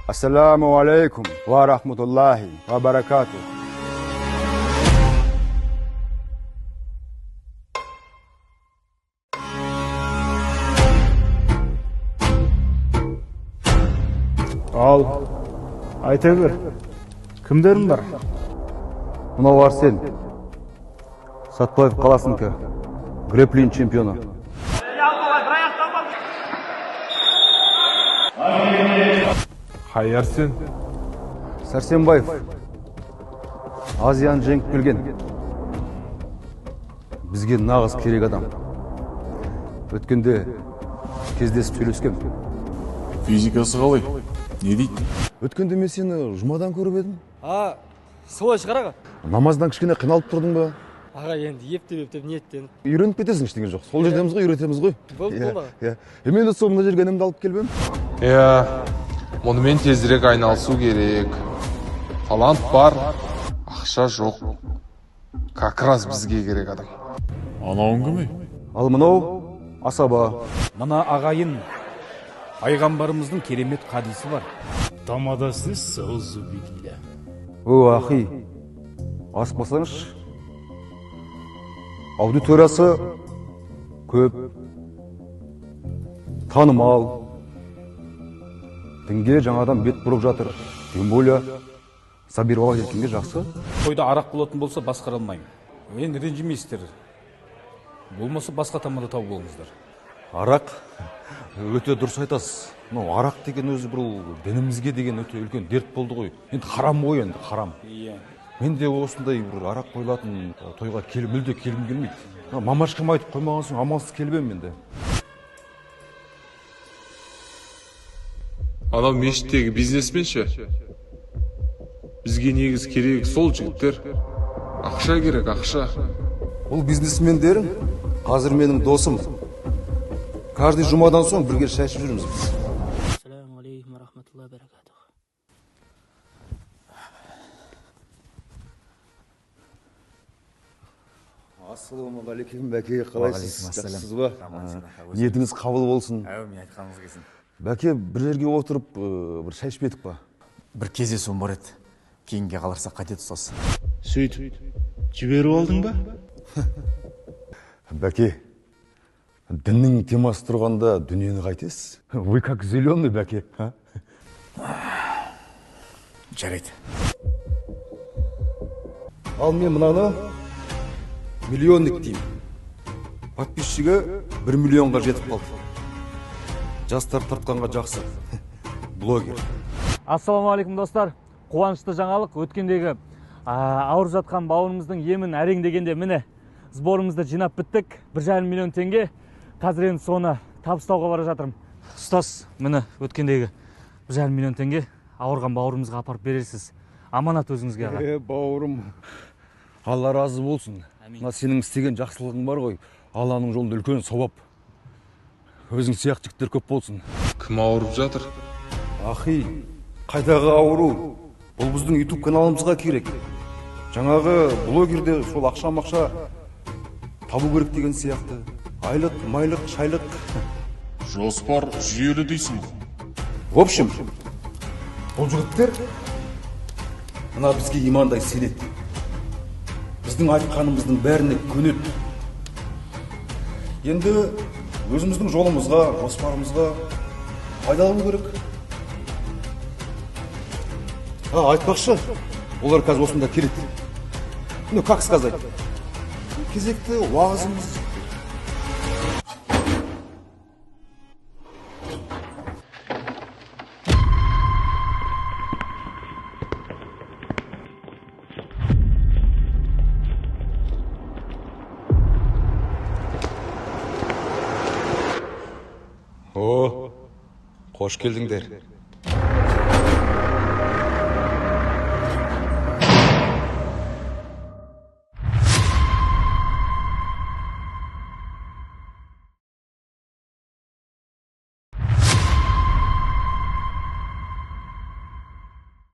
Ассаламу алейкум ва рахматуллахи ва баракату. Ал, айта бер. Кімдерің бар? Мынау Арсен. Сатпаев қаласыныкі. Грэпплинг чемпионы. Қай Арсен? Сәрсенбаев. Азияны жеңіп келген. Бізге нағыз керек адам. Өткенде кездесіп сөйлескен. Физикасы қалай? Не дейді? Өткенде мен сені жұмадан көріп едім. Солай шығар аға. Намаздан кішкене қиналып тұрдың ба? Аға енді ептеп ниеттеніп. Үйреніп кетесің ештеңе жоқ. Сол жердеміз ғой, үйретеміз ғой. Болды аға. Мен де сол мына жерге інімді алып келіп едім. Мұнымен тезірек айналысу керек. Талант бар, ақша жоқ. Как раз бізге керек адам. Анауың кім? Ал мынау асаба. Мына ағайын пайғамбарымыздың керемет хадисі бар. Тамадасы саузу билля. Ахи, асықпасаңыз. Аудиториясы көп, танымал, дінге жаңадан бет бұрып жатыр. Тем более Сабир бала келгенге жақсы. Тойда арақ болатын болса басқара алмаймын. Енді ренжімейсіздер. Болмаса басқа тамада тауып болыңыздар. Арақ өте дұрыс айтасыз. Арақ деген өзі бір дінімізге деген өте үлкен дерт болды ғой. Енді харам ғой, енді харам. Мен де осындай бір арақ қойылатын тойға мүлде келгім келмейді. Мамашкам айтып қоймаған соң амалсыз келіп едім мен де. Анау мешіттегі бизнесмен ше? Бізге негіз керек сол жігіттер. Ақша керек, ақша. Бұл бизнесмендер қазір менің досым. Каждый жұмадан соң бірге шай ішіп жүрміз біз. Ассаламу алейкум ва рахматуллахи ва баракатуху. Ассалаумағалейкум бәке, қалайсыз? Жақсысыз ба? Ниетіңіз қабыл болсын. Әумин, айтқаныңыз келсін. Бәке, бір жерге отырып, бір шай ішпедік па? Бір кездесуім бар еді. Кейінге қаларсақ қате тұсасы. Сөйтіп, жіберіп алдың ба? Бәке, діннің темасы тұрғанда дүниені қайтесіз? Вы как зеленый, бәке. Жарайды. Ал мен мынаны миллионник деймін. Подписчигі 1 миллионға жетіп қалды. Жастар тартқанға жақсы. Блогер. Ассаламу алейкум достар. Қуанышты жаңалық. Өткендегі ауырып жатқан бауырымыздың емін әрең дегенде міне сборымызды жинап біттік. 1,5 миллион теңге. Қазір енді соны табыстауға бара жатырмын. Ұстаз, міне өткендегі 1,5 миллион теңге ауырған бауырымызға апарып бересіз. Аманат өзіңізге аға. Бауырым, Алла разы болсын. Мына сенің істеген жақсылығың бар ғой. Алланың жолында үлкен сауап. Өзің сияқты жігіттер көп болсын. Кім ауырып жатыр? Ахи, қайдағы ауру? Бұл біздің YouTube каналымызға керек. Жаңағы блогерде сол ақша табу керек деген сияқты. Айлық, майлық, шайлық. Жоспар жүйелі дейсің. В общем, бұл жігіттер мына бізге имандай сенеді. Біздің айтқанымыздың бәріне көнеді. Енді өзіміздің жолымызға, жоспарымызға пайдалану керек. Айтпақшы, олар қазір осында келеді. Ну, как сказать? Кезекті уағызымыз. Қош келдіңдер.